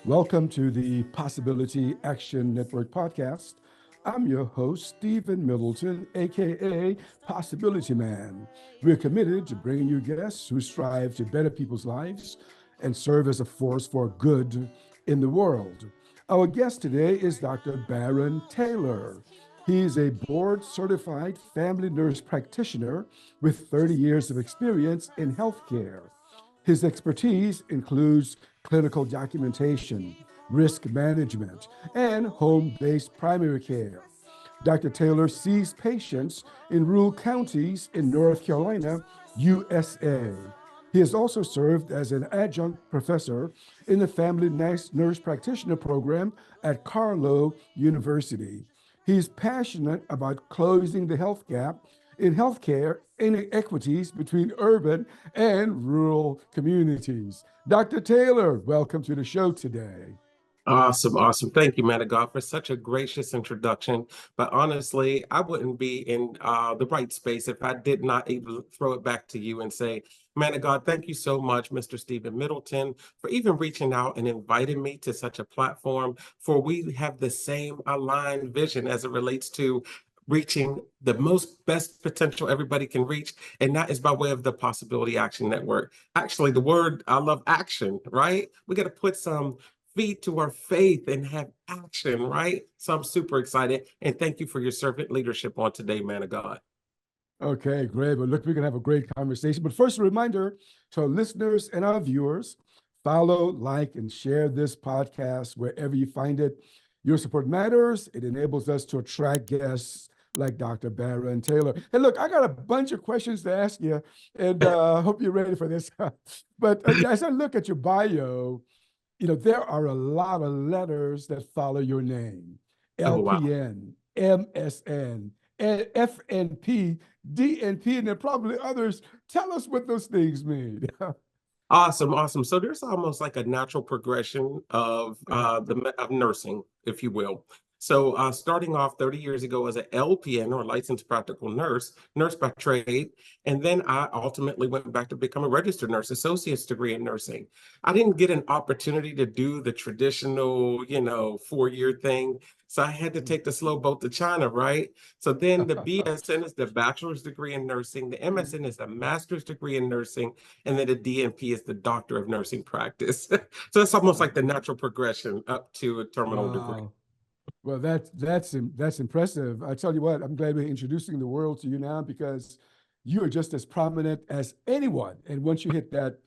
Welcome to the Possibility Action Network podcast. I'm your host, Stephen Middleton, aka Possibility Man. We're committed to bringing you guests who strive to better people's lives and serve as a force for good in the world. Our guest today is Dr. Barron Taylor. He's a board certified family nurse practitioner with 30 years of experience in healthcare. His expertise includes clinical documentation, risk management, and home based primary care. Dr. Taylor sees patients in rural counties in North Carolina, USA. He has also served as an adjunct professor in the Family Nurse Practitioner Program at Carlow University. He's passionate about closing the health gap in healthcare inequities between urban and rural communities. Dr. Taylor, welcome to the show today. Awesome, awesome. Thank you, man of God, for such a gracious introduction. But honestly, I wouldn't be in the right space if I did not even throw it back to you and say, man of God, thank you so much, Mr. Stephen Middleton, for even reaching out and inviting me to such a platform. For we have the same aligned vision as it relates to reaching the most best potential everybody can reach, and that is by way of the Possibility Action Network. Actually, the word I love action, right? We got to put some feet to our faith and have action, right? So I'm super excited. And thank you for your servant leadership on today, man of God. Okay, great. But look, we're going to have a great conversation. But first, a reminder to our listeners and our viewers, follow, like, and share this podcast wherever you find it. Your support matters. It enables us to attract guests like Dr. Barron Taylor. Hey, look, I got a bunch of questions to ask you, and I hope you're ready for this. But as I look at your bio, there are a lot of letters that follow your name. Oh, wow. LPN, MSN, FNP, DNP, and there are probably others. Tell us what those things mean. Awesome, awesome. So there's almost like a natural progression of Yeah. of nursing, if you will. So starting off 30 years ago as an LPN or licensed practical nurse, nurse by trade, and then I ultimately went back to become a registered nurse, associate's degree in nursing. I didn't get an opportunity to do the traditional, 4-year thing. So I had to take the slow boat to China, right? So then the BSN is the bachelor's degree in nursing, the MSN is the master's degree in nursing, and then the DNP is the Doctor of Nursing Practice. So it's almost like the natural progression up to a terminal degree. Wow. Well, that's impressive. I tell you what, I'm glad we're introducing the world to you now because you are just as prominent as anyone. And once you hit that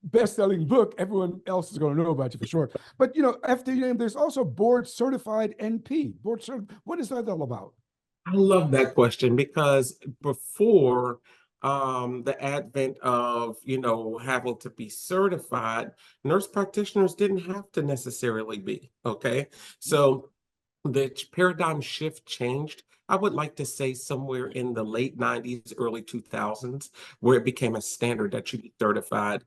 best-selling book, everyone else is going to know about you for sure. But after your name, there's also board certified NP. What is that all about? I love that question because before the advent of, having to be certified, nurse practitioners didn't have to necessarily be, okay? So the paradigm shift changed. I would like to say somewhere in the late 90s, early 2000s, where it became a standard that you be certified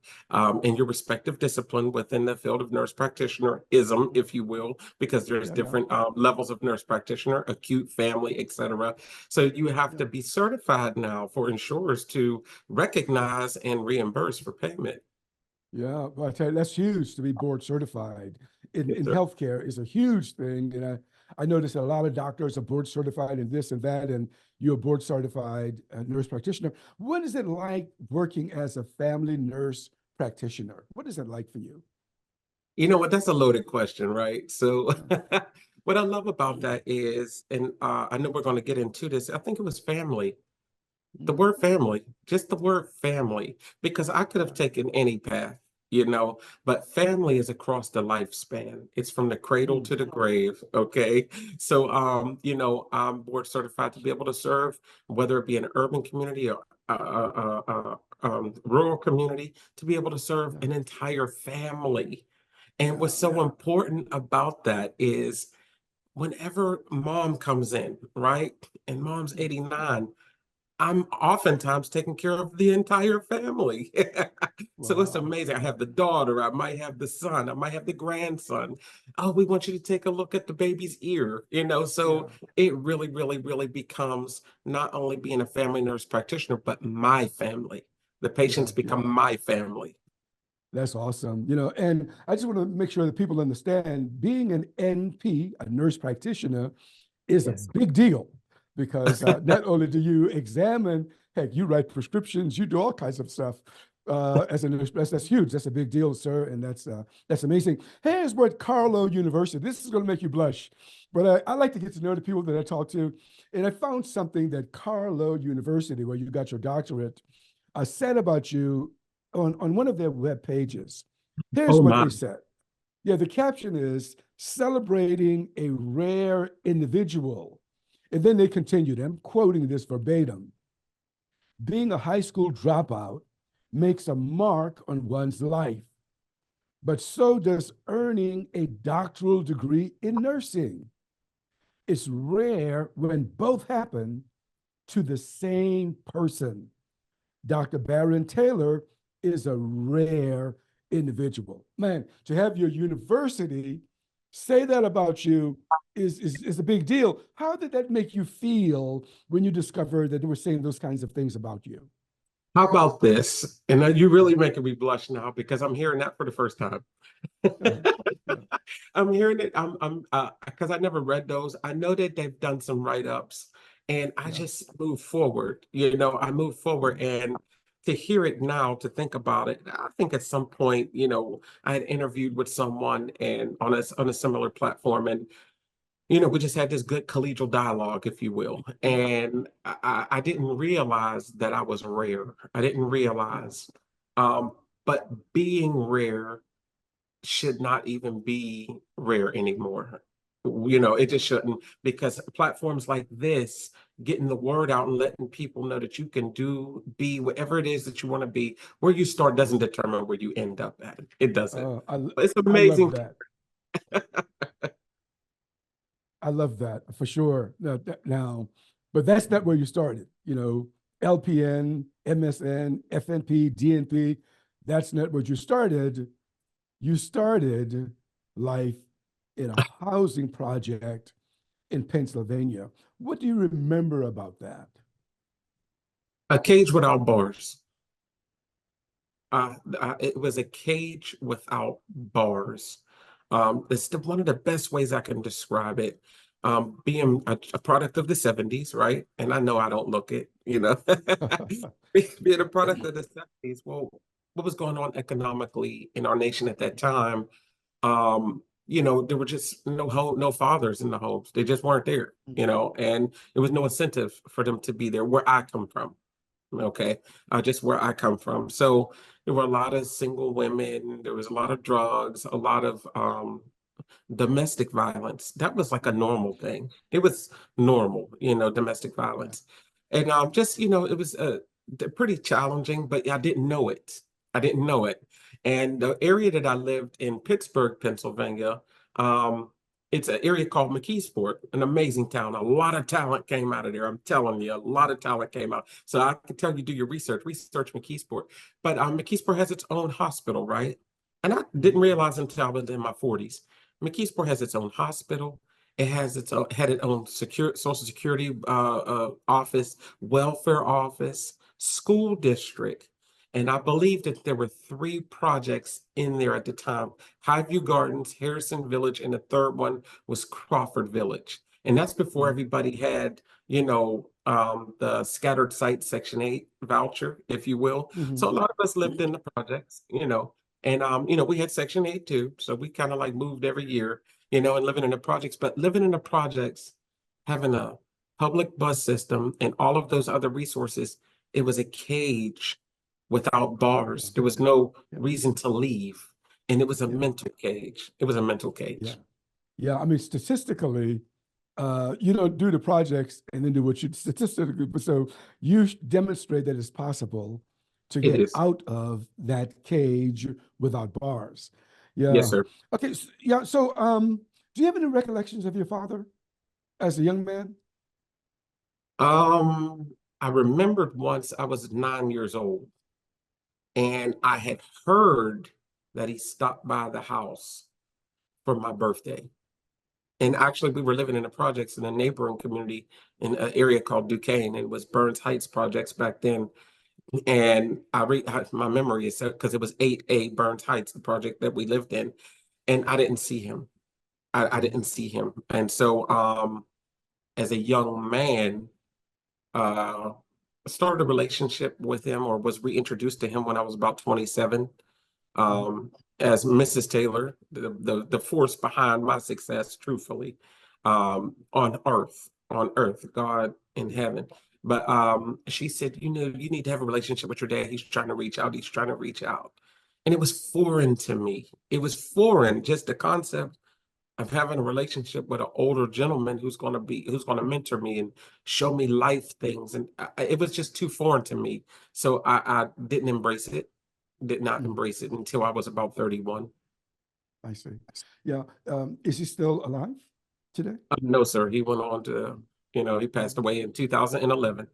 in your respective discipline within the field of nurse practitionerism, if you will, because there's Yeah, yeah, different levels of nurse practitioner, acute, family, etc. So you have yeah. to be certified now for insurers to recognize and reimburse for payment. Yeah, well, I tell you, that's huge to be board certified in Yes, sir. healthcare is a huge thing. And I noticed that a lot of doctors are board certified in this and that, and you're a board certified nurse practitioner. What is it like working as a family nurse practitioner? What is it like for you? You know what? That's a loaded question, right? So, Yeah. what I love about that is, and I know we're going to get into this, I think it was family. The Mm, word family, just the word family, because I could have yeah, taken any path, but family is across the lifespan. It's from the cradle mm, to the grave, okay? So, I'm board certified to be able to serve, whether it be an urban community or rural community, to be able to serve yeah, an entire family. And yeah, what's so important about that is whenever mom comes in, right? And mom's mm, 89, I'm oftentimes taking care of the entire family. So it's wow, amazing. I have the daughter, I might have the son, I might have the grandson. Oh, we want you to take a look at the baby's ear, so yeah, it really, really, really becomes not only being a family nurse practitioner, but my family. The patients yeah, become yeah. my family. That's awesome. And I just want to make sure that people understand being an NP, a nurse practitioner, is a Yes. big deal because not only do you examine, heck, you write prescriptions, you do all kinds of stuff. As a nurse, that's huge. That's a big deal, sir, and that's amazing. Here's what Carlow University. This is going to make you blush, but I like to get to know the people that I talk to, and I found something that Carlow University, where you got your doctorate, said about you on one of their web pages. Here's Oh what my. they said. Yeah, the caption is celebrating a rare individual. And then they continued, I'm quoting this verbatim. Being a high school dropout makes a mark on one's life, but so does earning a doctoral degree in nursing. It's rare when both happen to the same person. Dr. Barron Taylor is a rare individual. Man, to have your university say that about you is a big deal. How did that make you feel when you discovered that they were saying those kinds of things about you? How about this? And you really making me blush now because I'm hearing that for the first time. Uh, yeah, I'm hearing it. I'm because I never read those. I know that they've done some write-ups, and I yeah. just move forward. I move forward, and to hear it now, to think about it, I think at some point, I had interviewed with someone and on a similar platform, and we just had this good collegial dialogue, if you will. And I didn't realize that I was rare. I didn't realize. Um, but being rare should not even be rare anymore. It just shouldn't, because platforms like this, getting the word out and letting people know that you can be whatever it is that you want to be. Where you start doesn't determine where you end up at. It doesn't. uh, I, It's I love amazing. that. I love that for sure. Now, but that's not where you started. LPN, MSN, FNP, DNP. That's not where you started. You started life in a housing project in Pennsylvania. What do you remember about that? A cage without bars. It was a cage without bars. It's one of the best ways I can describe it. Being a product of the 70s, right? And I know I don't look it, being a product of the 70s. Well, what was going on economically in our nation at that time? There were just no fathers in the homes. They just weren't there, and there was no incentive for them to be there where I come from. Okay, just where I come from. So there were a lot of single women. There was a lot of drugs, a lot of domestic violence. That was like a normal thing. It was normal, domestic violence. And it was pretty challenging, but I didn't know it. I didn't know it. And the area that I lived in, Pittsburgh, Pennsylvania, um, it's an area called McKeesport, an amazing town. A lot of talent came out of there. I'm telling you, a lot of talent came out. So I can tell you, do your research McKeesport. But McKeesport has its own hospital, right? And I didn't realize until I was in my 40s. McKeesport has its own hospital. It has had its own Social Security office, welfare office, school district. And I believe that there were 3 projects in there at the time: Highview Gardens, Harrison Village, and the third one was Crawford Village. And that's before everybody had, the scattered site Section 8 voucher, if you will. Mm-hmm. So a lot of us lived in the projects, and we had Section 8 too. So we kind of like moved every year, and living in the projects. But living in the projects, having a public bus system and all of those other resources, it was a cage without bars. There was no Yeah, reason to leave. And it was a yeah, mental cage. It was a mental yeah, cage. yeah. I mean, statistically, you don't do the projects and then do what you statistically, but so you demonstrate that it's possible to It get is. out of that cage without bars. Yes, Yeah. sir. Okay. Yeah. So, do you have any recollections of your father as a young man? I remembered once I was 9 years old and I had heard that he stopped by the house for my birthday. And actually, we were living in the projects in a neighboring community in an area called Duquesne. It was Burns Heights projects back then. And my memory is because it was 8A Burns Heights, the project that we lived in, and I didn't see him. I didn't see him. And so as a young man, uh started a relationship with him, or was reintroduced to him when I was about 27. As Mrs. Taylor, the force behind my success, truthfully, on earth, God in heaven. But she said, you know, you need to have a relationship with your dad. He's trying to reach out. He's trying to reach out. And it was foreign to me. It was foreign, just the concept of having a relationship with an older gentleman who's going to mentor me and show me life things. And it was just too foreign to me. So I didn't embrace it, did not embrace it until I was about 31. I see. Yeah. Is he still alive today? No, sir. He went on to, he passed away in 2011.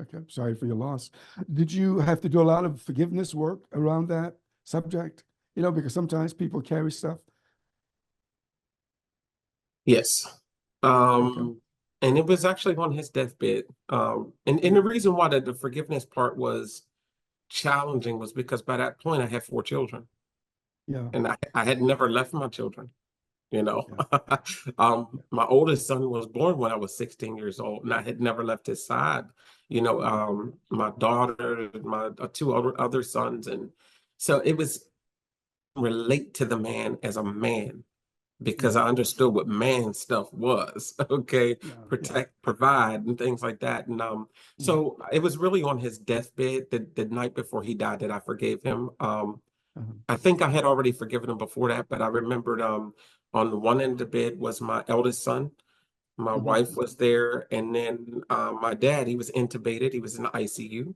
Okay. Sorry for your loss. Did you have to do a lot of forgiveness work around that subject? Because sometimes people carry stuff. Yes. Okay. And it was actually on his deathbed. And the reason why the forgiveness part was challenging was because by that point I had 4 children. Yeah. And I had never left my children, you know. Yeah. My oldest son was born when I was 16 years old, and I had never left his side. My daughter, my 2 other sons, and so it was relate to the man as a man, because I understood what man stuff was. Okay, Yeah. Yeah. protect, provide, and things like that. And so it was really on his deathbed, the night before he died, that I forgave him. I think I had already forgiven him before that, but I remembered on the one end of the bed was my eldest son. My wife was there, and then my dad, he was intubated, he was in the ICU.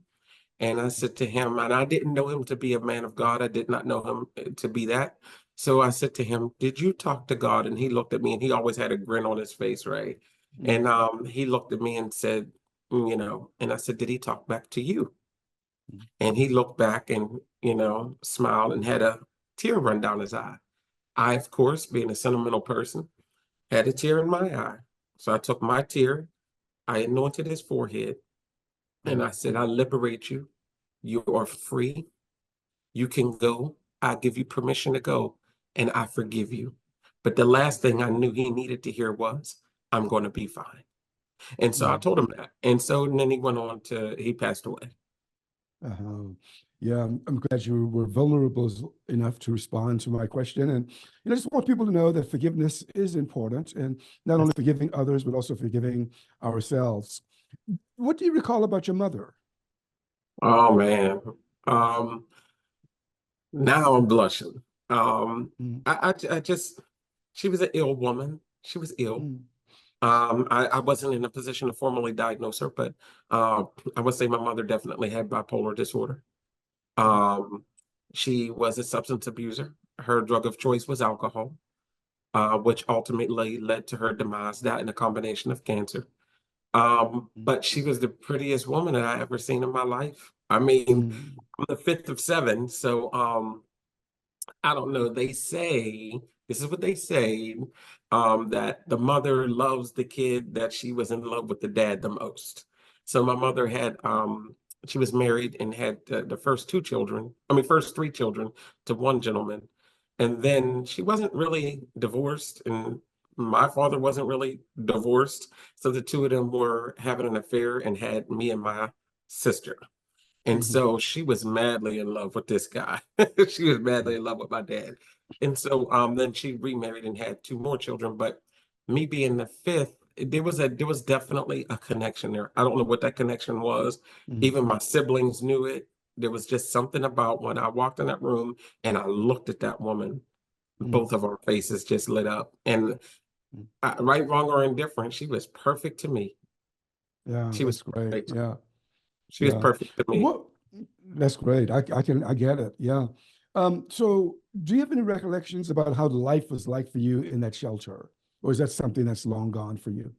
And I said to him, and I didn't know him to be a man of God. I did not know him to be that. So I said to him, did you talk to God? And he looked at me, and he always had a grin on his face, right? And he looked at me and said, and I said, did he talk back to you? And he looked back and, smiled and had a tear run down his eye. I, of course, being a sentimental person, had a tear in my eye. So I took my tear, I anointed his forehead, and I said, I liberate you. You are free. You can go. I give you permission to go, and I forgive you. But the last thing I knew he needed to hear was, I'm going to be fine. And so I told him that. And then he passed away. Uh-huh. Yeah, I'm glad you were vulnerable enough to respond to my question. And I just want people to know that forgiveness is important, and not only forgiving others, but also forgiving ourselves. What do you recall about your mother? Oh, man. Now I'm blushing. Mm, I just, she was an ill woman. She was ill. mm, I wasn't in a position to formally diagnose her, but I would say my mother definitely had bipolar disorder. mm, Um, she was a substance abuser. Her drug of choice was alcohol, which ultimately led to her demise, that and a combination of cancer. mm, But she was the prettiest woman that I ever seen in my life. I mean, mm, I'm the 5th of 7, so I don't know. They say, this is what they say, that the mother loves the kid that she was in love with the dad the most. So my mother had, she was married and had the first 2 children, first 3 children to one gentleman. And then she wasn't really divorced, and my father wasn't really divorced. So the 2 of them were having an affair and had me and my sister. And mhm, so she was madly in love with this guy. She was madly in love with my dad. And so then she remarried and had 2 more children. But me being the 5th, there was definitely a connection there. I don't know what that connection was. mm, Even my siblings knew it. There was just something about when I walked in that room and I looked at that woman, mm, both of our faces just lit up. And mm. right, wrong, or indifferent, she was perfect to me. Yeah, She was that's great. perfect. Yeah, She was yeah. perfect to me. What? That's great. I get it. Yeah. So do you have any recollections about how life was like for you in that shelter? Or is that something that's long gone for you?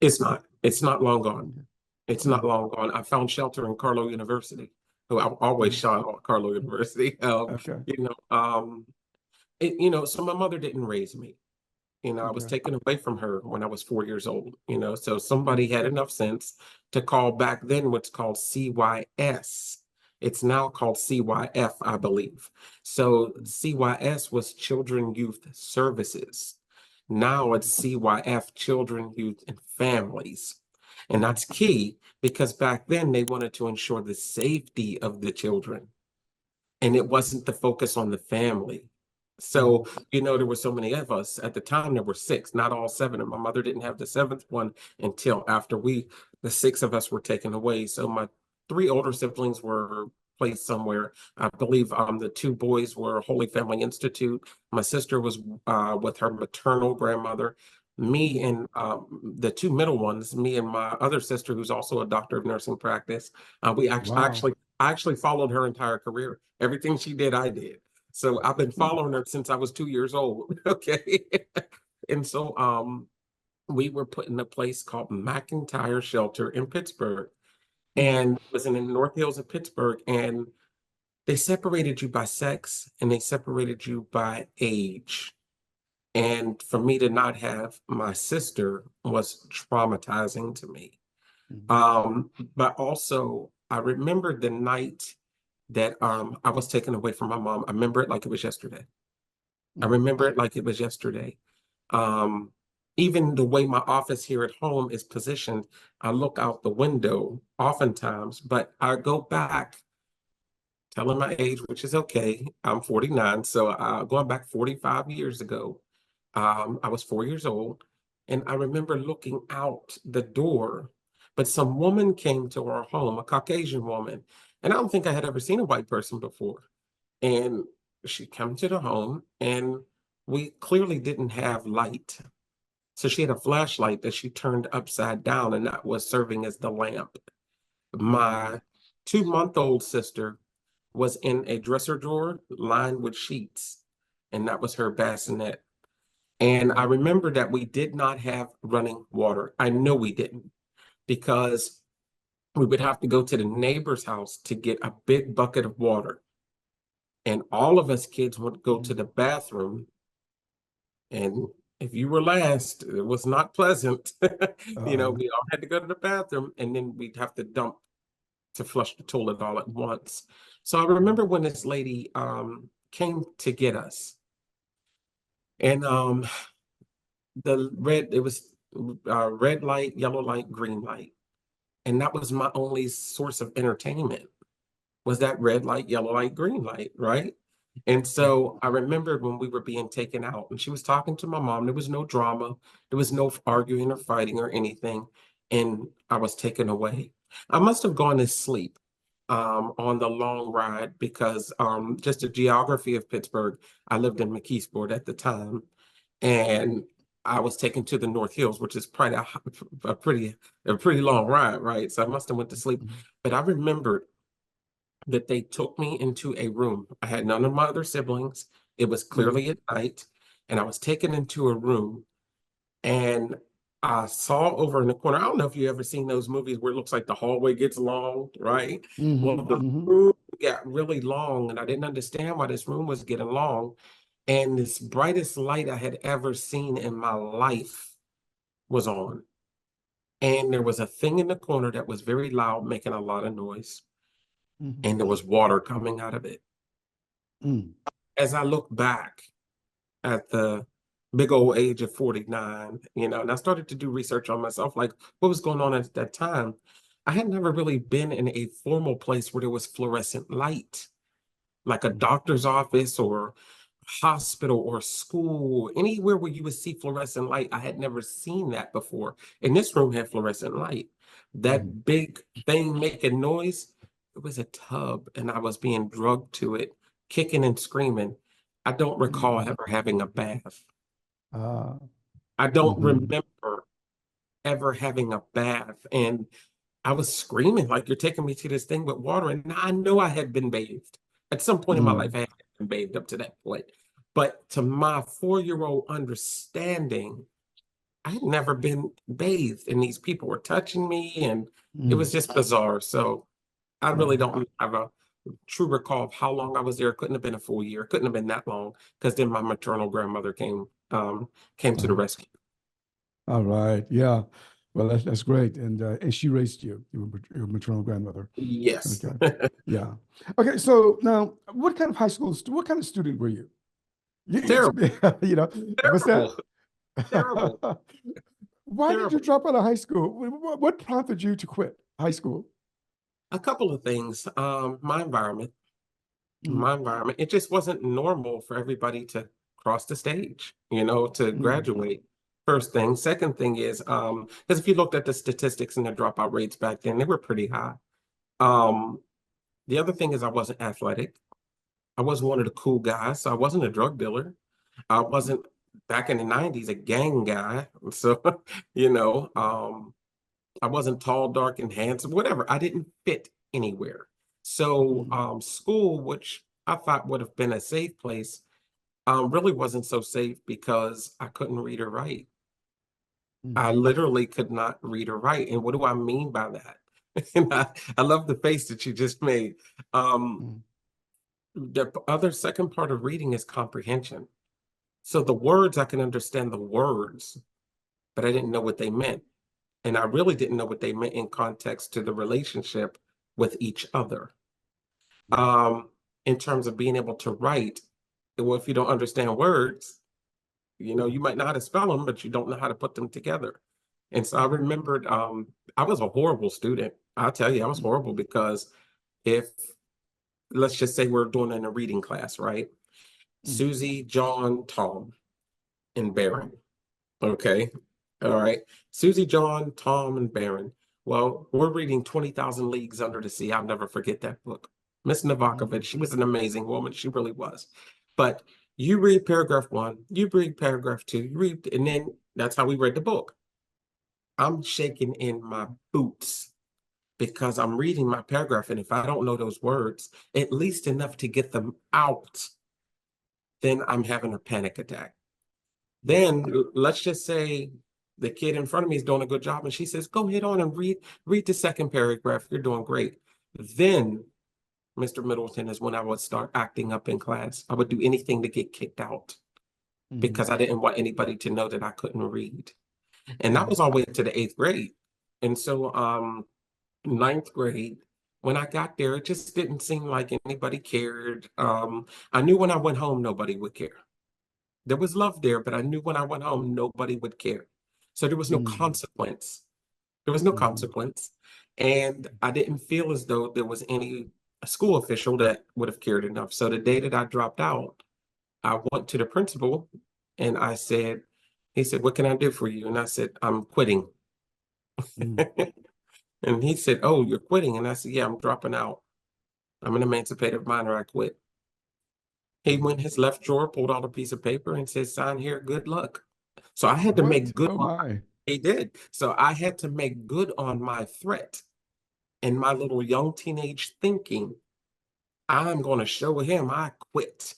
It's not. It's not long gone. Okay. It's not Mm, long gone. I found shelter in Carlow University. Who I always mm, shot on Carlow University. okay. So my mother didn't raise me. I was Okay. taken away from her when I was 4 years old, so somebody had enough sense to call back then what's called CYS. It's now called CYF, I believe. So CYS was Children, Youth Services. Now it's CYF, Children, Youth, and Families. And that's key because back then they wanted to ensure the safety of the children. And it wasn't the focus on the family. So, there were so many of us at the time. There were six, not all seven. And my mother didn't have the seventh one until after the six of us were taken away. So my three older siblings were placed somewhere. I believe the two boys were Holy Family Institute. My sister was with her maternal grandmother. Me and the two middle ones, me and my other sister, who's also a doctor of nursing practice, we Wow. I actually followed her entire career. Everything she did, I did. So I've been following her since I was 2 years old. Okay. And so we were put in a place called McIntyre Shelter in Pittsburgh. And it was in the North Hills of Pittsburgh. And they separated you by sex and they separated you by age. And for me to not have my sister was traumatizing to me. But also I remember the night that I was taken away from my mom. I remember it like it was yesterday. I remember it like it was yesterday. Even the way my office here at home is positioned, I look out the window oftentimes, but I go back, telling my age, which is okay. I'm 49, so going back 45 years ago, I was 4 years old, and I remember looking out the door, but some woman came to our home, a Caucasian woman, and I don't think I had ever seen a white person before. And she came to the home, and we clearly didn't have light. So she had a flashlight that she turned upside down, and that was serving as the lamp. My 2-month-old sister was in a dresser drawer lined with sheets, and that was her bassinet. And I remember that we did not have running water. I know we didn't, because we would have to go to the neighbor's house to get a big bucket of water. And all of us kids would go to the bathroom. And if you were last, it was not pleasant. We all had to go to the bathroom, and then we'd have to dump to flush the toilet all at once. So I remember when this lady came to get us. And it was red light, yellow light, green light. And that was my only source of entertainment, was that red light, yellow light, green light, right? And so I remember when we were being taken out and she was talking to my mom, there was no drama, there was no arguing or fighting or anything. And I was taken away. I must have gone to sleep on the long ride because just the geography of Pittsburgh, I lived in McKeesport at the time. And I was taken to the North Hills, which is probably a pretty long ride, right? So I must have went to sleep. But I remembered that they took me into a room. I had none of my other siblings. It was clearly at night, and I was taken into a room, and I saw over in the corner. I don't know if you ever seen those movies where it looks like the hallway gets long, right? Well, the room got really long, and I didn't understand why this room was getting long. And this brightest light I had ever seen in my life was on. And there was a thing in the corner that was very loud, making a lot of noise. And there was water coming out of it. As I look back at the big old age of 49, and I started to do research on myself, like what was going on at that time. I had never really been in a formal place where there was fluorescent light, like a doctor's office or hospital or school, anywhere where you would see fluorescent light. I had never seen that before. And this room had fluorescent light. That big thing making noise, it was a tub, and I was being drugged to it, kicking and screaming. I don't recall ever having a bath. I don't remember ever having a bath. And I was screaming, like, you're taking me to this thing with water. And I know I had been bathed. At some point in my life, I had been bathed up to that point. But to my 4-year-old understanding, I had never been bathed, and these people were touching me, and it was just bizarre. So I really don't have a true recall of how long I was there. It couldn't have been a full year. It couldn't have been that long, because then my maternal grandmother came came to the rescue. All right. Yeah. Well, that's great. And she raised you, your maternal grandmother. Yes. Okay. Yeah. Okay. So now, what kind of student were you? Terrible, You know, what's that? terrible, terrible, Why did you terrible. drop out of high school? What prompted you to quit high school? A couple of things. My environment. Mm, My environment, it just wasn't normal for everybody to cross the stage, to mm, graduate. First thing. Second thing is, because if you looked at the statistics and the dropout rates back then, they were pretty high. Um, the other thing is I wasn't athletic. I wasn't one of the cool guys, so I wasn't a drug dealer. I wasn't back in the 90s a gang guy. So, you know, um, I wasn't tall, dark, and handsome, whatever. I didn't fit anywhere. So mm, school, which I thought would have been a safe place, really wasn't so safe because I couldn't read or write. mm, I literally could not read or write. And what do I mean by that? And I love the face that you just made. Um, mm, the other second part of reading is comprehension. So the words, I can understand the words, but I didn't know what they meant. And I really didn't know what they meant in context to the relationship with each other. mm, In terms of being able to write, well, if you don't understand words, you might know how to spell them, but you don't know how to put them together. And so I remembered I was a horrible student. I'll tell you, I was mm, horrible because if, let's just say we're doing in a reading class, right? mm, Susie, John, Tom, and Barron. Okay. All right. Susie, John, Tom, and Barron. Well, we're reading 20,000 Leagues Under the Sea. I'll never forget that book. Miss mm, Novakovich, she was an amazing woman. She really was. But you read paragraph one, you read paragraph two, you read, and then that's how we read the book. I'm shaking in my boots because I'm reading my paragraph. And if I don't know those words, at least enough to get them out, then I'm having a panic attack. Then let's just say the kid in front of me is doing a good job and she says, go ahead on and read the second paragraph. You're doing great. Then, Mr. Middleton, is when I would start acting up in class. I would do anything to get kicked out mm, because I didn't want anybody to know that I couldn't read. And that mm, was all the way to the 8th grade. And so ninth grade, when I got there, it just didn't seem like anybody cared. I knew when I went home, nobody would care. There was love there, but I knew when I went home, nobody would care. So there was no mm, consequence. There was no mm, consequence. And I didn't feel as though there was any school official that would have cared enough. So the day that I dropped out, I went to the principal and he said, what can I do for you? And I said, I'm quitting. mm. And he said, oh, you're quitting. And I said, yeah, I'm dropping out. I'm an emancipated minor. I quit. He went in his left drawer, pulled out a piece of paper and said, sign here, good luck. So I had to What? make good Oh on, my. he did. So I had to make good on my threat and my little young teenage thinking. I'm going to show him I quit.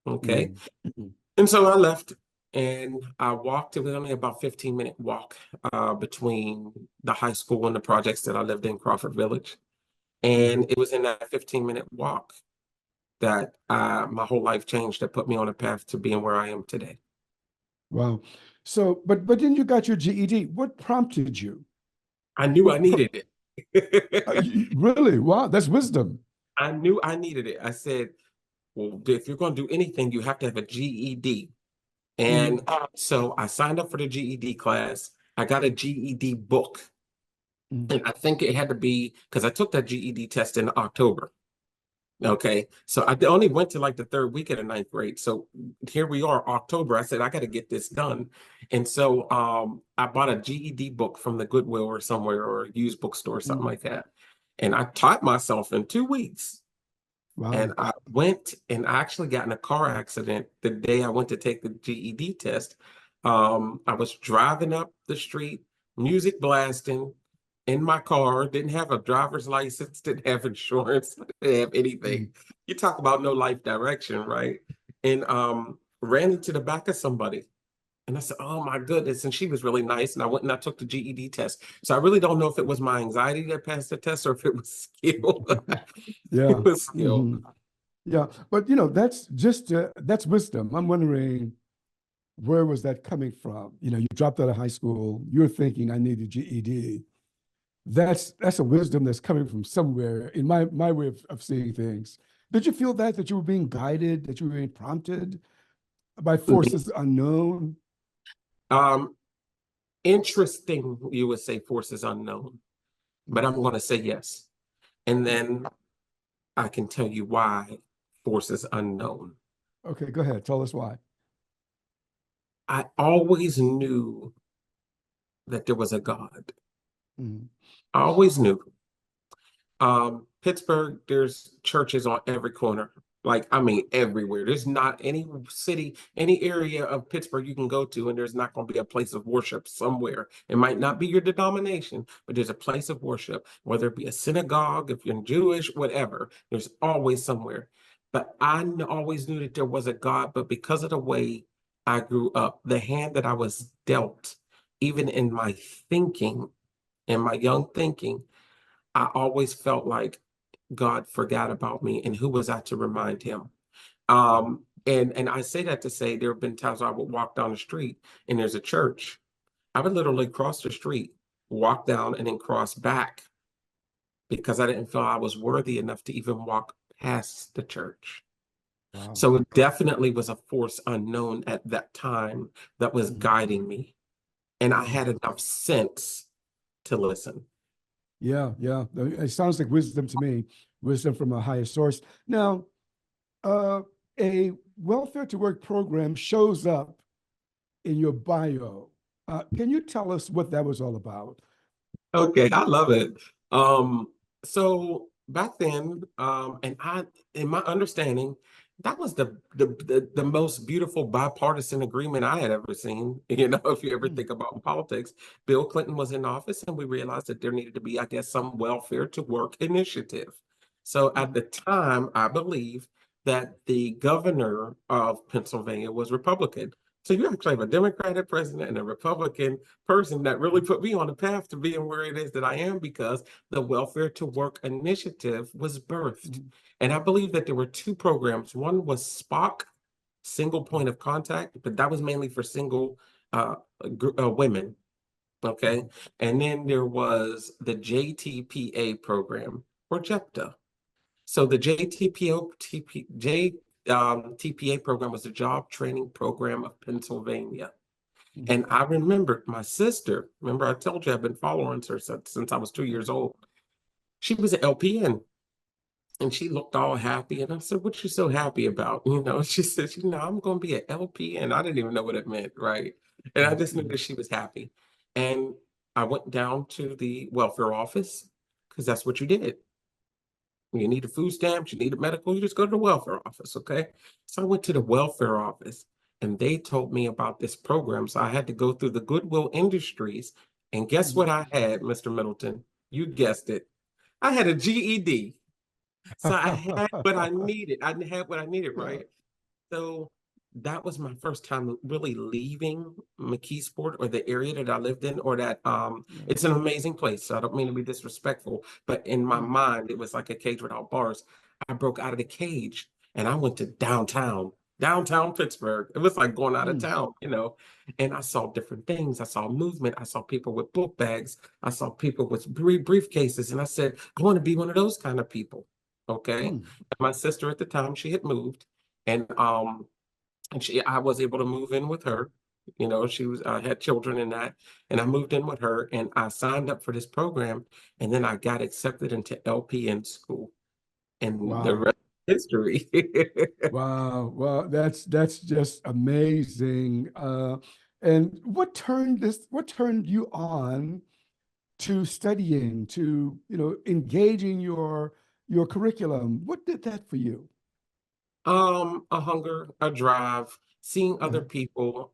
Okay. Mm, mm, And so I left and I walked. It was only about 15-minute walk between the high school and the projects that I lived in, Crawford Village. mm. And it was in that 15-minute walk that my whole life changed, that put me on a path to being where I am today. Wow. So, but then you got your GED. What prompted you? I knew I What pro needed it. really? Wow, that's wisdom. I knew I needed it. I said, well, if you're going to do anything, you have to have a GED. And Mm, so I signed up for the GED class. I got a GED book. mm, And I think it had to be because I took that GED test in October. Okay. So I only went to like the third week of the ninth grade. So here we are, October. I said, I got to get this done. And so I bought a GED book from the Goodwill or somewhere or a used bookstore or something mm. like that. And I taught myself in 2 weeks. And Wow. I went and I actually got in a car accident the day I went to take the GED test. I was driving up the street, music blasting in my car, didn't have a driver's license, didn't have insurance, didn't have anything. Mm, You talk about no life direction, right? And ran into the back of somebody. And I said, oh my goodness. And she was really nice. And I went and I took the GED test. So I really don't know if it was my anxiety that passed the test or if it was skill. yeah. It was skill. Hmm. Yeah. But that's wisdom. I'm wondering, where was that coming from? You know, you dropped out of high school, you're thinking I need a GED. That's a wisdom that's coming from somewhere in my way of seeing things. Did you feel that you were being guided, that you were being prompted by forces unknown? Um, Interesting, you would say forces unknown, but I'm Mm. going to say yes. And then I can tell you why forces unknown. Okay, go ahead. Tell us why. I always knew that there was a God. Mm. I always knew. Pittsburgh, there's churches on every corner. Like, I mean, everywhere. There's not any city, any area of Pittsburgh you can go to, and there's not going to be a place of worship somewhere. It might not be your denomination, but there's a place of worship, whether it be a synagogue, if you're Jewish, whatever. There's always somewhere. But always knew that there was a God, but because of the way I grew up, the hand that I was dealt, even in my thinking, in my young thinking, I always felt like God forgot about me, and who was I to remind him? And I say that to say there have been times I would walk down the street and there's a church. I would literally cross the street, walk down, and then cross back because I didn't feel I was worthy enough to even walk past the church. Wow. So it definitely was a force unknown at that time that was Mm. guiding me. And I Wow. had enough sense to listen. Yeah, yeah. It sounds like wisdom to me, wisdom from a higher source. Now, uh, a welfare to work program shows up in your bio. Can you tell us what that was all about? Okay, I love it. So back then, and in my understanding, that was the most beautiful bipartisan agreement I had ever seen. You know, if you ever Mm. think about politics, Bill Clinton was in office, and we realized that there needed to be, I guess, some welfare to work initiative. So at Mhm. the time, I believe that the governor of Pennsylvania was Republican. So you actually have a Democratic president and a Republican person that really put me on the path to being where it is that I am because the Welfare to Work initiative was birthed. Mhm. And I believe that there were two programs. One was SPOC, single point of contact, but that was mainly for single women. Okay. Mhm. And then there was the JTPA program or JEPTA. So the TPA program was the Job Training Program of Pennsylvania. Mhm. And I remembered my sister. Remember, I told you I've been following her since I was 2 years Mhm. old. She was an LPN and she looked all happy. And I said, "What you so happy about?" You know, she said, I'm going to be an LPN. I didn't even know what it meant, right? And I just knew Mhm. that she was happy. And I went down to the welfare office because that's what you did. You needed food stamps, you needed medical, you just go to the welfare office, okay? So I went to the welfare office and they told me about this program. So I had to go through the Goodwill Industries. And guess Mhm. what I had, Mr. Middleton? You guessed it. I had a GED. So I had what I needed. I had what I needed, Yeah. right? So that was my first time really leaving McKeesport or the area that I lived in, or that Yeah. it's an amazing place. So I don't mean to be disrespectful, but in my Mhm. mind, it was like a cage without bars. I broke out of the cage and I went to downtown Pittsburgh. It was like going out of Mhm. town, you know, and I saw different things. I saw movement. I saw people with book bags. I saw people with briefcases. And I said, I want to be one of those kind of people. Okay. Mhm. And my sister at the time, she had moved and I was able to move in with her. You know, she was had children in that, and I moved in with her, and I signed up for this program, and then I got accepted into LPN school, and the Wow. rest is history. Wow. Well, that's just amazing. And what turned you on to studying, to, engaging your curriculum? What did that for you? A hunger, a drive, seeing other Uh-huh. people.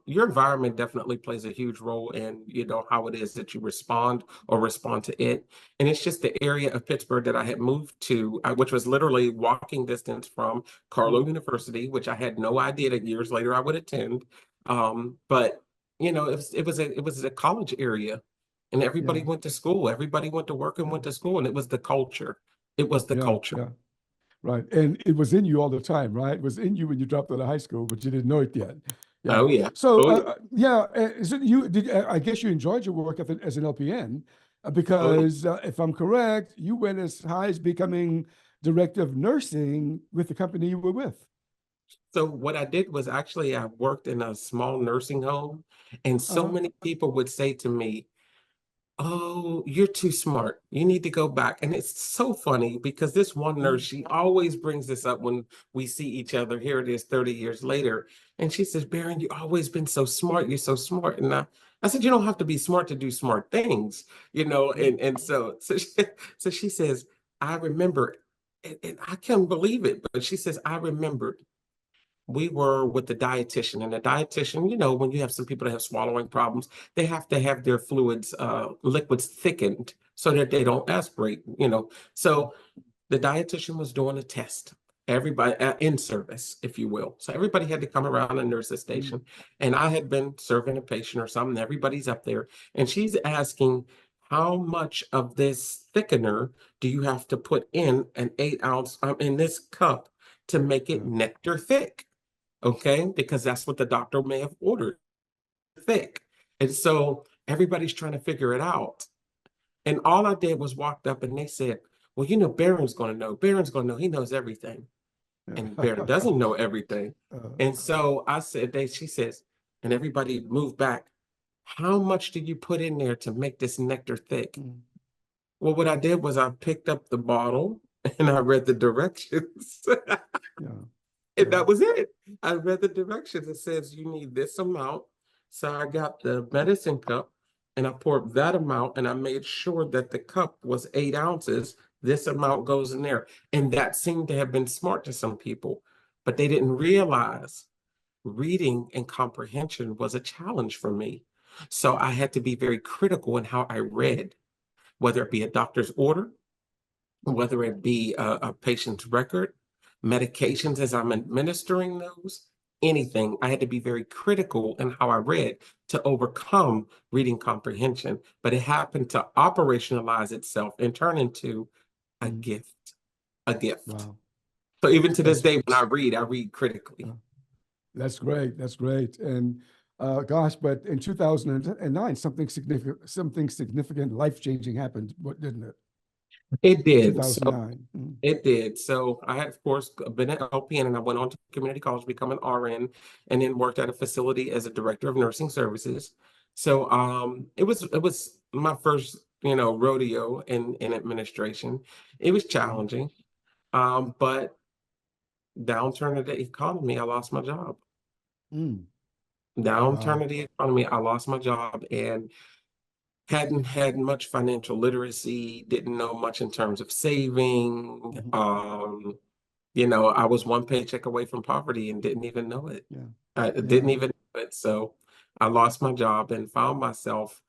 Your environment definitely plays a huge role in, you know, how it is that you respond or respond to it. And it's just the area of Pittsburgh that I had moved to, which was literally walking distance from Carlow Mhm. University, which I had no idea that years later I would attend. But you know, it was a college area, and everybody Yeah. went to school, everybody went to work and Yeah. went to school, and it was the culture. It was the Yeah. culture. Yeah. Right. And it was in you all the time, right? It was in you when you dropped out of high school, but you didn't know it yet. Yeah. Oh yeah. So, Oh yeah. yeah, so you did. I guess you enjoyed your work as an LPN, Oh yeah. because if I'm correct, you went as high as becoming director of nursing with the company you were with. So what I did was actually I worked in a small nursing home, and so Uh-huh. many people would say to me, "Oh, you're too smart. You need to go back." And it's so funny because this one nurse, Mm, she always brings this up when we see each other. Here it is 30 years later. And she says, "Barron, you've always been so smart. You're so smart." And I said, "You don't have to be smart to do smart things, you know." mm, So she says, "I remember," and I can't believe it, but she says, "I remembered." We were with the dietitian, and the dietitian, you know, when you have some people that have swallowing problems, they have to have their fluids, liquids thickened so that they don't aspirate, you know. So the dietitian was doing a test. Everybody in service, if you will. So everybody had to come around the nurse's mm, station, and I had been serving a patient or something. Everybody's up there, and she's asking, "How much of this thickener do you have to put in an 8 ounce in this cup to make it yeah. nectar thick?" Okay, because that's what the doctor may have ordered, thick. And so everybody's trying to figure it out. And all I did was walked up and they said, "Well, you know, Barron's going to know. Barron's going to know. He knows everything." And Yeah. Barron doesn't know everything. Uh, And so I said, she says, and everybody moved back, "How much do you put in there to make this nectar thick?" mm, Well, what I did was I picked up the bottle and I read the directions. yeah. And Yeah. that was it. I read the directions. It says you need this amount. So I got the medicine cup and I poured that amount and I made sure that the cup was 8 ounces. This amount goes in there. And that seemed to have been smart to some people, but they didn't realize reading and comprehension was a challenge for me. So I had to be very critical in how I read, whether it be a doctor's order, whether it be a patient's record, medications as I'm administering those, anything. I had to be very critical in how I read to overcome reading comprehension, but it happened to operationalize itself and turn into a Mm, gift, a gift. wow. So even to this That's day, when I read critically. uh, that's great. That's great. And gosh, but in 2009, something significant, life-changing happened, what didn't it? It did. So 2009. Mm, it did. So I had, of course, been an LPN and I went on to community college, become an RN, and then worked at a facility as a director of nursing services. So it was my first, you know, rodeo in administration. It was mm, challenging. But downturn of the economy, I lost my job. mm. Downturn Wow. of the economy, I lost my job and hadn't had much financial literacy, didn't know much in terms of saving. Mhm. You know, I was one paycheck away from poverty and didn't even know it. Yeah. I didn't Yeah. even know it. So I lost my job and found myself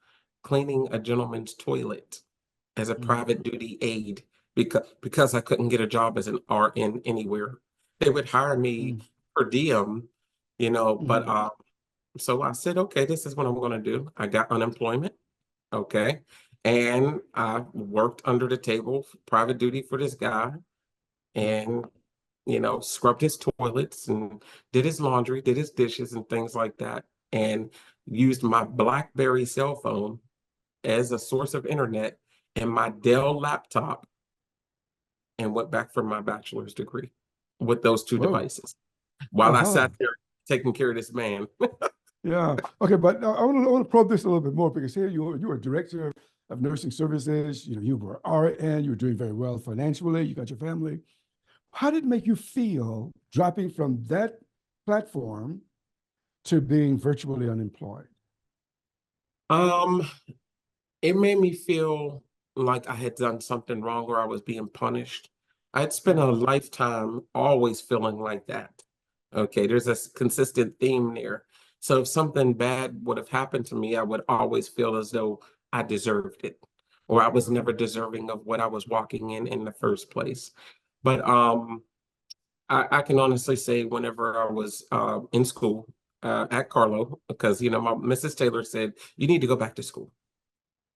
cleaning a gentleman's toilet as a Mm, private duty aide because I couldn't get a job as an RN anywhere. They would hire me mm, per diem, you know, but mm, so I said, okay, this is what I'm gonna do. I got unemployment, okay, and I worked under the table, private duty for this guy, mm. and you know, scrubbed his toilets and did his laundry, did his dishes and things like that, and used my BlackBerry cell phone as a source of internet and my Dell laptop and went back for my bachelor's degree with those two Whoa. devices while I Uh-huh. sat there taking care of this man. Yeah. Okay, but I want to probe this a little bit more, because here you were director of nursing services. You know, you were RN. You were doing very well financially. You got your family. How did it make you feel dropping from that platform to being virtually unemployed? Um, it made me feel like I had done something wrong or I was being punished. I had spent a Mm, lifetime always feeling like that. Okay, there's a consistent theme there. So if something bad would have happened to me, I would always feel as though I deserved it or I was never deserving of what I was walking in the first place. But I can honestly say whenever I was in school at Carlow, because you know my Mrs. Taylor said you need to go back to school.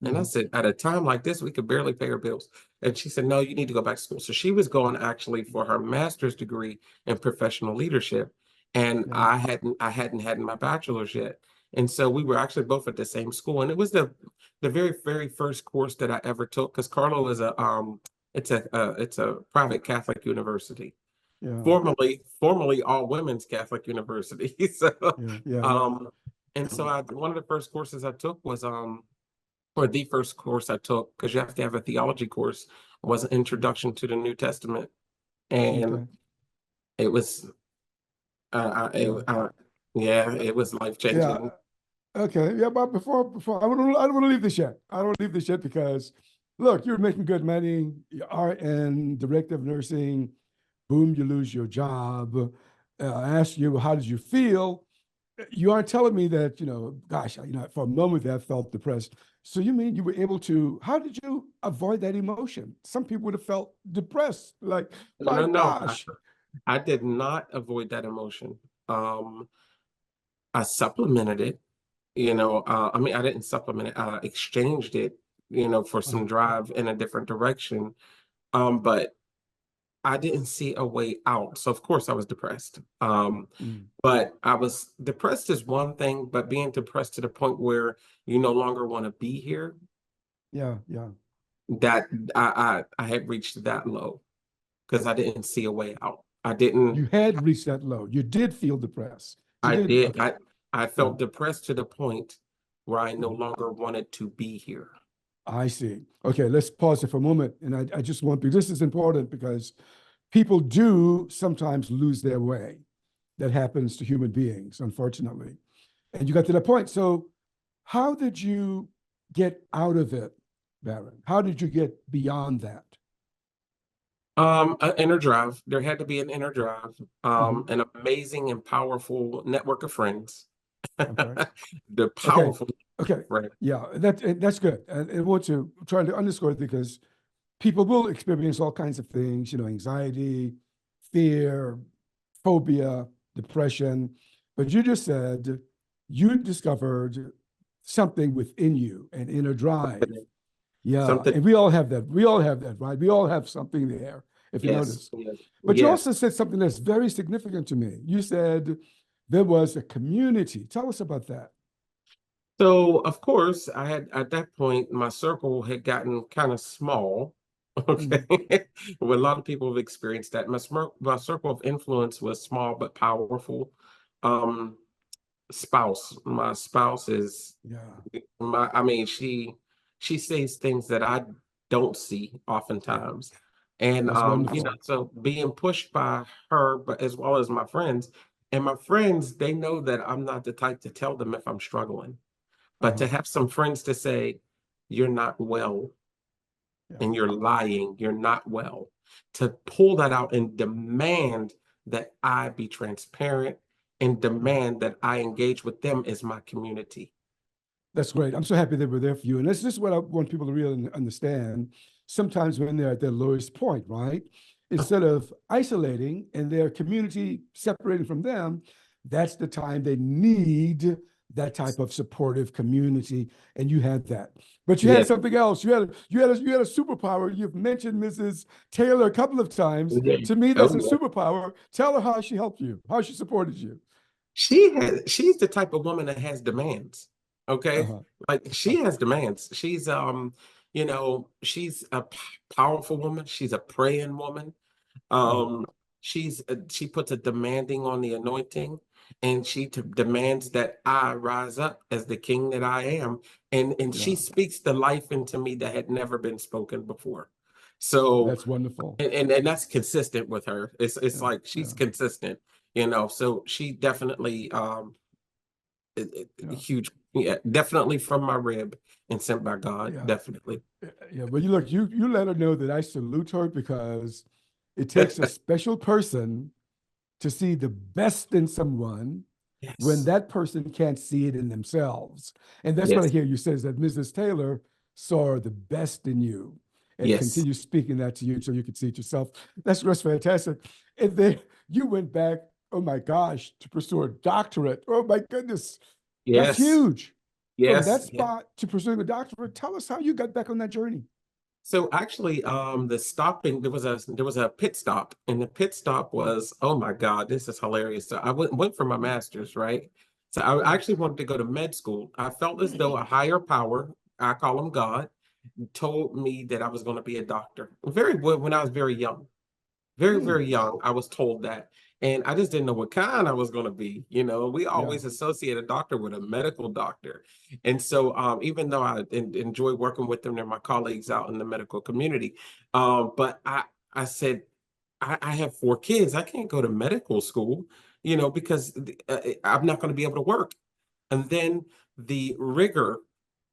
And I mhm, said, at a time like this, we could barely pay our bills. And she said, no, you need to go back to school. So she was going actually for her master's degree in professional leadership. and Yeah. I hadn't had my bachelor's yet. And so we were actually both at the same school, and it was the very first course that I ever took, because Carlow is it's a private Catholic university, Yeah. formerly all women's Catholic university. So Yeah. Yeah. um and so one of the first courses I took was or the first course I took, because you have to have a theology course, was an introduction to the New Testament. And Okay. it was Yeah. yeah, it was life Yeah. changing. Okay. Yeah. But before I don't want to leave this yet. I don't want to leave this yet because look, you're making good money. You're RN, director of nursing. Boom, you lose your job. I asked you, how did you feel? You aren't telling me that, gosh, for a moment there I felt depressed. So you mean you were able to, how did you avoid that emotion? Some people would have felt depressed, like, No, my no, no. gosh. I did not avoid that emotion. Um, I supplemented it, I mean, I didn't supplement it, I exchanged it, for some Uh-huh. drive in a different direction. But I didn't see a way out. So of course I was depressed. Mm. But I was depressed is one thing, but being depressed to the point where you no longer want to be here, Yeah, yeah. that I had reached that low, because I didn't see a way out. I didn't. You had reached that low. You did feel depressed. You I did. did. Okay. I Yeah. felt depressed to the point where I no Mhm. longer wanted to be here. I see. Okay, let's pause it for a moment. And I just want to, this is important because people do sometimes lose their way. That happens to human beings, unfortunately. And you got to that point. So, how did you get out of it, Barron? How did you get beyond that? An inner drive. There had to be an inner drive. Mhm. An amazing and powerful network of friends. Okay. The Okay. powerful Okay. friends. Yeah, that's good. And I want to try to underscore it because people will experience all kinds of things, anxiety, fear, phobia, depression. But you just said you discovered something within you, an inner drive. Yeah, Something. and we all have that. We all have that, right? We all have something there, if you Yes. notice. Yes. But you Yes. also said something that's very significant to me. You said there was a community. Tell us about that. So, of course, I had at that point, my circle had gotten kind of small. Okay. Mm, Well, a lot of people have experienced that. My circle of influence was small but powerful. Um, my spouse is yeah, I mean, she says things that I don't see yeah, oftentimes. And that's wonderful. so being pushed by her, but as well as my friends, and my friends, they know that I'm not the type to tell them if I'm struggling. But to Uh-huh. have some friends to say, you're not well Yeah, and you're lying, you're not well, to pull that out and demand that I be transparent and yeah. demand that I engage with them as my community. That's great. I'm so happy they were there for you. And this is what I want people to really understand. Sometimes when they're at their lowest point, right? Instead of isolating and their community separating from them, that's the time they need that type of supportive community. And you had that. But you had Yes. something else. You had a superpower. You've mentioned Mrs. Taylor a couple of times. Yeah. To me, Oh, that's a yeah. superpower. Tell her how she helped you, how she supported you. She's the type of woman that has demands. Okay. Uh-huh. Like she has demands. She's a powerful woman. She's a praying woman. Uh-huh. Um, she puts a demanding on the anointing, and she demands that I rise up as the king that I am, and she Yeah, speaks the life into me that had never been spoken before. So that's wonderful. and that's consistent with her. It's Yeah, like she's yeah, consistent, so she definitely yeah, huge, yeah, definitely from my rib and sent by God, yeah, definitely. yeah. But you look, you let her know that I salute her because it takes a special person to see the best in someone when Yes. that person can't see it in themselves. And that's what I Yes. hear you says that Mrs. Taylor saw the best in you and Yes. continue speaking that to you so you could see it yourself. That's fantastic. And then you went back, oh my gosh, to pursue a doctorate. Oh my goodness. That's Yes. huge. From Yes. that Yeah. spot to pursuing a doctorate, tell us how you got back on that journey. So actually, the stopping, there was a pit stop, and the pit stop was, oh my God, this is hilarious. So I went for my master's, right? So I Mm, actually wanted to go to med school. I felt as though a higher power, I call him God, told me that I was going to be a doctor. When I was very young. Very, mm, very young, I was told that. And I just didn't know what kind I was going to be. We yeah. always associate a doctor with a medical doctor. And so, even though I enjoy working with them, they're my colleagues out in the medical community. But I said, I have 4 kids. I can't go to medical school, because I'm not going to be able to work. And then the rigor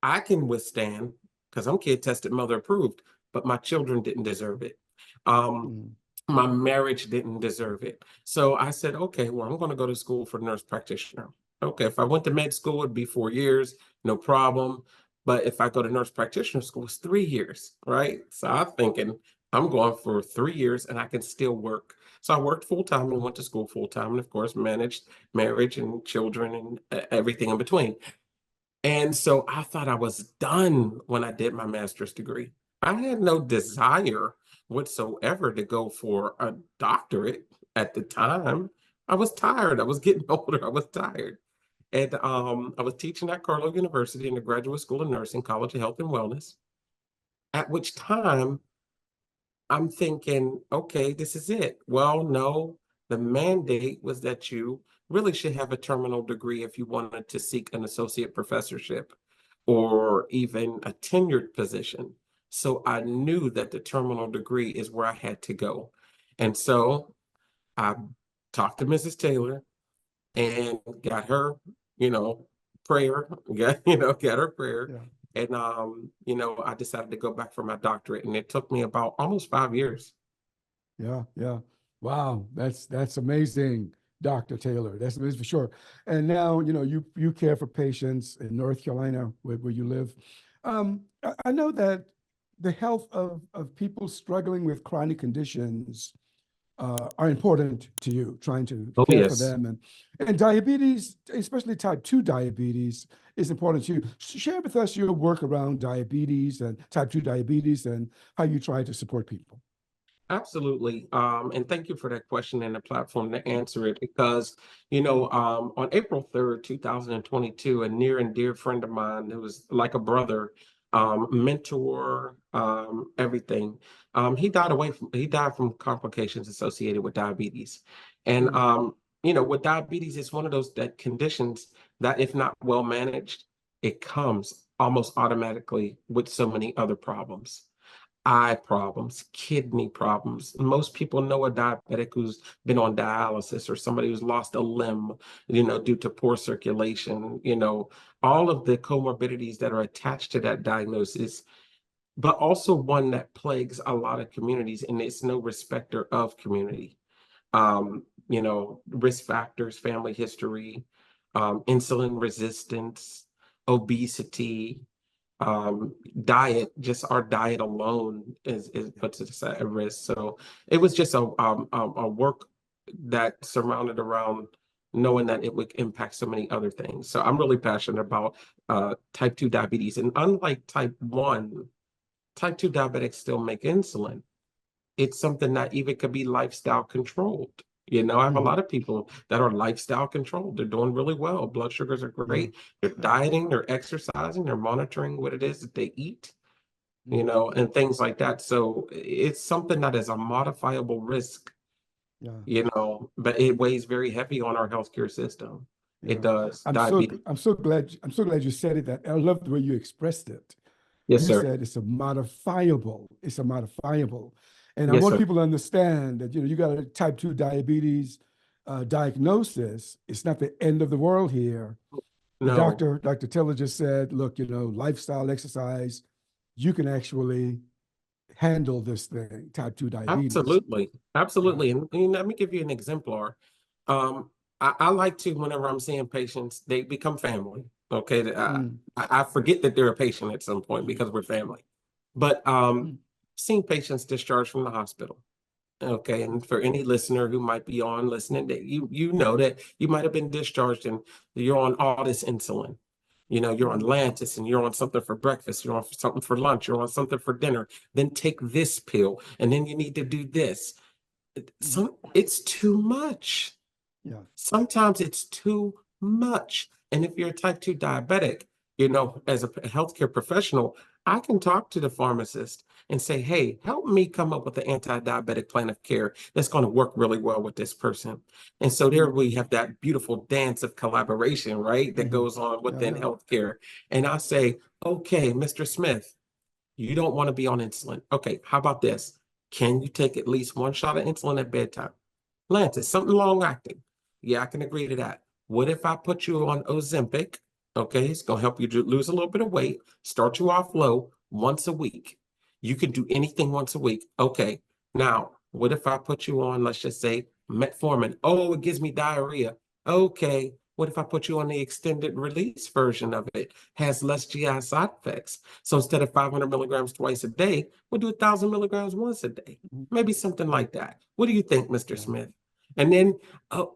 I can withstand, because I'm kid tested, mother approved, but my children didn't deserve it. Um, Mm, my marriage didn't deserve it. So I said, okay, well, I'm going to go to school for nurse practitioner. Okay, if I went to med school, it'd be 4 years, no problem. But if I go to nurse practitioner school, it's 3 years, right? So I'm thinking I'm going for 3 years and I can still work. So I worked full time and went to school full time, and of course, managed marriage and children and everything in between. And so I thought I was done when I did my master's degree. I had no desire whatsoever to go for a doctorate at the time. I was tired. I was getting older. I was tired. And I was teaching at Carlow University in the Graduate School of Nursing, College of Health and Wellness, at which time I'm thinking, okay, this is it. Well, no, the mandate was that you really should have a terminal degree if you wanted to seek an associate professorship or even a tenured position. So I knew that the terminal degree is where I had to go. And so I talked to Mrs. Taylor and got her, you know, prayer, got her prayer. yeah. And I decided to go back for my doctorate, and it took me about almost 5 years. Yeah, yeah. Wow, that's amazing, Dr. Taylor. That's amazing for sure. And now, you care for patients in North Carolina, where you live. I know that the health of people struggling with chronic conditions are important to you, trying to Oh, care for yes. them. And diabetes, especially type 2 diabetes, is important to you. Share with us your work around diabetes and type 2 diabetes and how you try to support people. Absolutely. And thank you for that question and the platform to answer it because, on April 3rd, 2022, a near and dear friend of mine who was like a brother, mentor, everything, he died from complications associated with diabetes. And, Mm, with diabetes, it's one of those that conditions that if not well managed, it comes almost automatically with so many other problems, eye problems, kidney problems. Most people know a diabetic who's been on dialysis or somebody who's lost a limb, due to poor circulation, all of the comorbidities that are attached to that diagnosis, but also one that plagues a lot of communities, and it's no respecter of community. Risk factors, family history, insulin resistance, obesity, um, diet, just our diet alone is yeah. puts us at risk. So it was just a work that surrounded around knowing that it would impact so many other things. So I'm really passionate about type 2 diabetes. And unlike type 1, type 2 diabetics still make insulin. It's something that even could be lifestyle controlled. I have a Mhm. lot of people that are lifestyle controlled. They're doing really well. Blood sugars are Yeah. great. They're dieting, they're exercising, they're monitoring what it is that they eat, Mm, and things like that. So it's something that is a modifiable risk, yeah. but it weighs very heavy on our healthcare system. It Yeah. does. Diabetes. I'm so glad you said it. That I love the way you expressed it. Yes, You sir. said it's a modifiable. And I Yes, want sir. people to understand that, you got a type 2 diabetes diagnosis. It's not the end of the world here. The No, Dr. Taylor just said, look, lifestyle, exercise, you can actually handle this thing, type 2 diabetes. absolutely. Yeah. Absolutely. And let me give you an exemplar. Um, I like to, whenever I'm seeing patients, they become family. Okay. Mm, I forget that they're a patient at some point because we're family. But mm, seeing patients discharged from the hospital. Okay. And for any listener who might be on listening, that you know that you might have been discharged and you're on all this insulin. You're on Lantus and you're on something for breakfast, you're on something for lunch, you're on something for dinner, then take this pill, and then you need to do this. It's too much. Yeah. Sometimes it's too much. And if you're a type 2 diabetic, as a healthcare professional, I can talk to the pharmacist and say, hey, help me come up with an anti-diabetic plan of care that's going to work really well with this person. And so there we have that beautiful dance of collaboration, right, that goes on within healthcare. And I say, okay, Mr. Smith, you don't want to be on insulin. Okay, how about this? Can you take at least one shot of insulin at bedtime? Lantus, something long acting. Yeah, I can agree to that. What if I put you on Ozempic? Okay, it's going to help you lose a little bit of weight, start you off low once a week. You can do anything once a week. Okay, now, what if I put you on, let's just say, metformin? Oh, it gives me diarrhea. Okay, what if I put you on the extended release version of it? Has less GI side effects. So instead of 500 milligrams twice a day, we'll do 1,000 milligrams once a day. Maybe something like that. What do you think, Mr. Smith? And then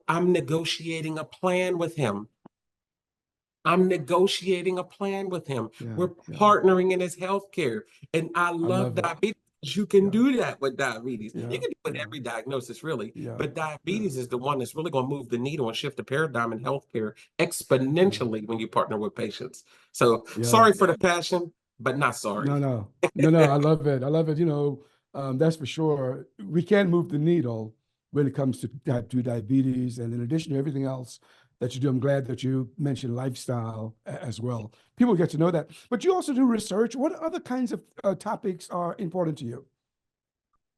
I'm negotiating a plan with him. We're partnering in his healthcare. And I love diabetes. You can do that with diabetes. You can do it with every diagnosis, really. But diabetes is the one that's really going to move the needle and shift the paradigm in healthcare exponentially when you partner with patients. So sorry for the passion, but not sorry. No. I love it. I love it. That's for sure. We can move the needle when it comes to type 2 diabetes. And in addition to everything else that you do, I'm glad that you mentioned lifestyle as well. People get to know that. But you also do research. What other kinds of topics are important to you?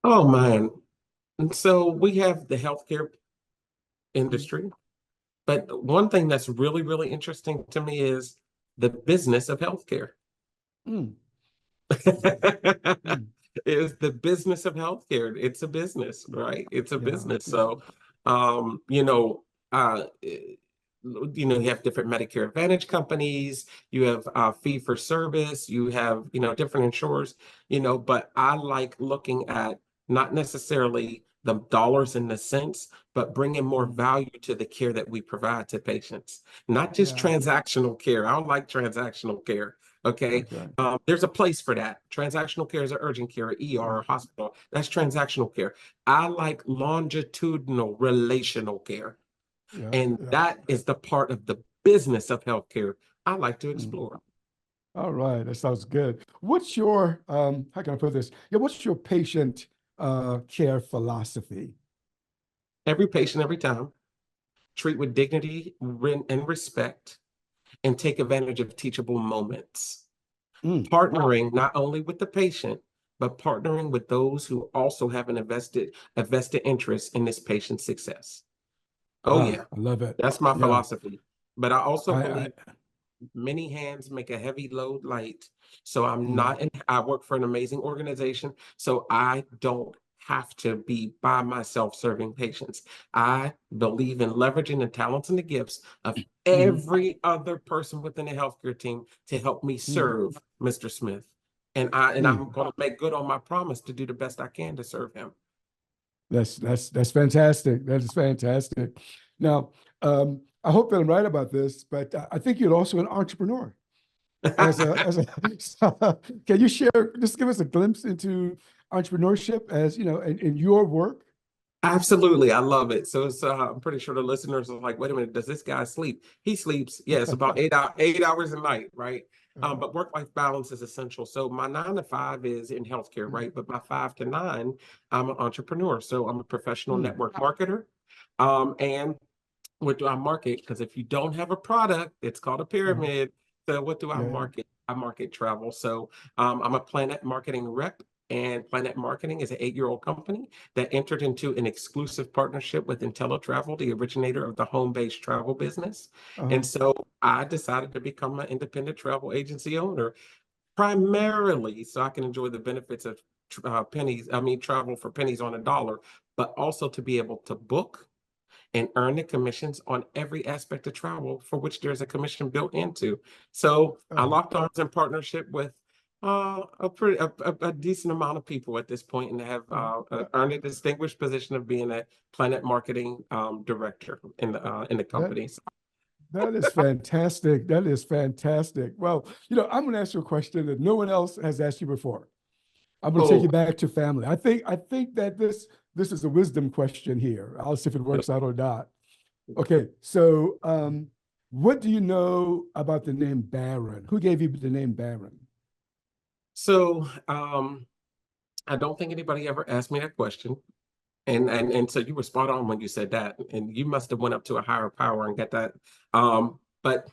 Oh, man. And so we have the healthcare industry. But one thing that's really, really interesting to me is the business of healthcare. Is the business of healthcare. It's a business, right? It's a business. So, you have different Medicare Advantage companies, you have fee for service, you have, different insurers, but I like looking at not necessarily the dollars and the cents, but bringing more value to the care that we provide to patients, not just transactional care. I don't like transactional care. Okay. There's a place for that. Transactional care is urgent care, ER, hospital. That's transactional care. I like longitudinal relational care. And that is the part of the business of healthcare I like to explore. All right. That sounds good. What's your, how can I put this? What's your patient care philosophy? Every patient, every time. Treat with dignity and respect, and take advantage of teachable moments. Partnering not only with the patient, but partnering with those who also have a vested interest in this patient's success. I love it. That's my philosophy. But I also believe many hands make a heavy load light. So I work for an amazing organization. So I don't have to be by myself serving patients. I believe in leveraging the talents and the gifts of every other person within the healthcare team to help me serve Mr. Smith. And I'm going to make good on my promise to do the best I can to serve him. That's fantastic. That is fantastic. Now, I hope that I'm right about this, but I think you're also an entrepreneur. Can you share, just give us a glimpse into entrepreneurship as, in your work? Absolutely. I love it. So I'm pretty sure the listeners are like, wait a minute, does this guy sleep? He sleeps. Yes, about 8 hours a night, right? But work-life balance is essential. So my 9 to 5 is in healthcare, right? But my 5 to 9, I'm an entrepreneur. So I'm a professional network marketer. And what do I market? Because if you don't have a product, it's called a pyramid. So what do I market? I market travel. So I'm a Planet Marketing rep. And Planet Marketing is an 8-year-old company that entered into an exclusive partnership with IntelliTravel, the originator of the home-based travel business. And so I decided to become an independent travel agency owner, primarily so I can enjoy the benefits of travel for pennies on a dollar, but also to be able to book and earn the commissions on every aspect of travel for which there's a commission built into. So I locked arms in partnership with a decent amount of people at this point, and have earned a distinguished position of being a Planet Marketing director in the company. That is fantastic. That is fantastic. Well, I'm going to ask you a question that no one else has asked you before. I'm going to take Oh, you back to family. I think that this is a wisdom question here. I'll see if it works out or not. Okay, so what do you know about the name Barron? Who gave you the name Barron? so I don't think anybody ever asked me that question. And so you were spot on when you said that. And you must have went up to a higher power and got that. But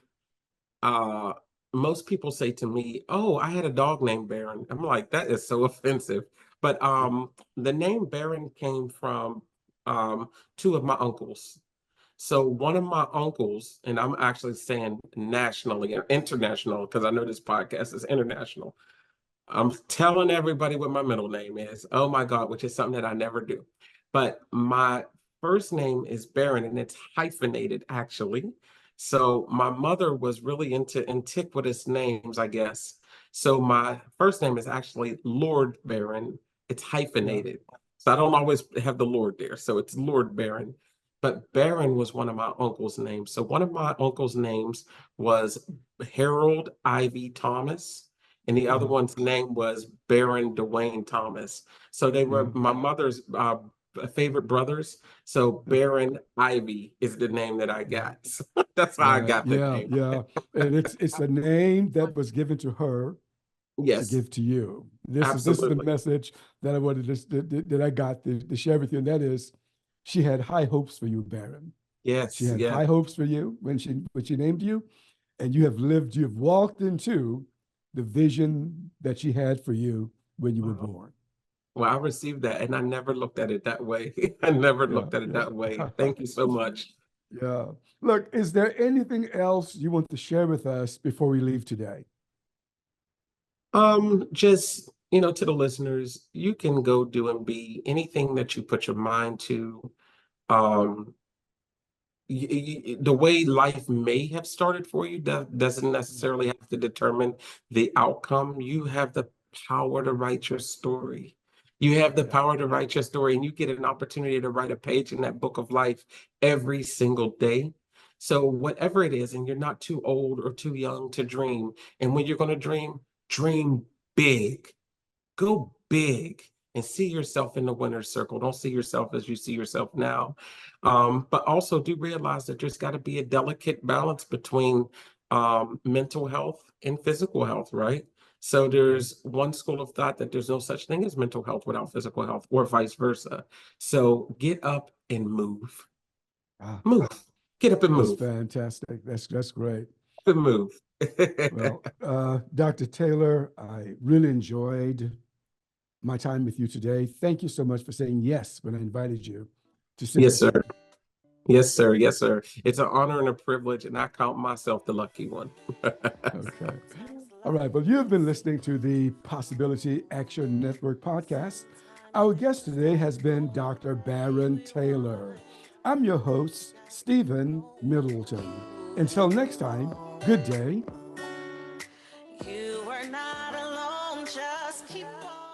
uh most people say to me, "Oh, I had a dog named Baron." I'm like, that is so offensive. But the name Baron came from two of my uncles. So one of my uncles, and I'm actually saying nationally or international because I know this podcast is international. I'm telling everybody what my middle name is. Oh my God, which is something that I never do. But my first name is Barron and it's hyphenated actually. So my mother was really into antiquitous names, I guess. So my first name is actually Lord Barron. It's Yeah. hyphenated. So I don't always have the Lord there. So it's Lord Barron. But Barron was one of my uncle's names. So one of my uncle's names was Harold Ivy Thomas and the other Uh-huh. one's name was Baron Dwayne Thomas. So they were Yeah. my mother's favorite brothers. So Yeah. Baron Ivy is the name that I Right. got. So that's how I Right. got the Yeah. name. Yeah. And it's a name that was given to her to Yes, give to you. This is the absolutely. message that I wanted that I got to share with you, and that is, she had high hopes for you, Baron. She Yes, had yeah. high hopes for you when she named you, and you've walked into the vision that she had for you when you were Wow. born. Well, I received that and I never looked at it that way. I never Yeah, looked at it that way. yeah, Thank you so much. yeah. Look, is there anything else you want to share with us before we leave today? Just, to the listeners, you can go do and be anything that you put your mind to. Um, the way life may have started for you doesn't necessarily have to determine the outcome. You have the power to write your story. You have the Yeah. power to write your story, and you get an opportunity to write a page in that book of life every single day. So, whatever it is, and you're not too old or too young to dream. And when you're going to dream big. Go big and see yourself in the winner's circle. Don't see yourself as you see yourself now. But also do realize that there's got to be a delicate balance between mental health and physical health, right? So there's one school of thought that there's no such thing as mental health without physical health, or vice versa. So get up and move. Ah, Move. Get up and that's move. fantastic. That's great. Up and move. Well, Dr. Taylor, I really enjoyed my time with you today. Thank you so much for saying yes when I invited you to sit Yes, with sir. me. Yes, sir. Yes, sir. It's an honor and a privilege, and I count myself the lucky one. Okay. All right. Well, you've been listening to the Possibility Action Network podcast. Our guest today has been Dr. Barron Taylor. I'm your host, Stephen Middleton. Until next time, good day. You are not alone, just keep on.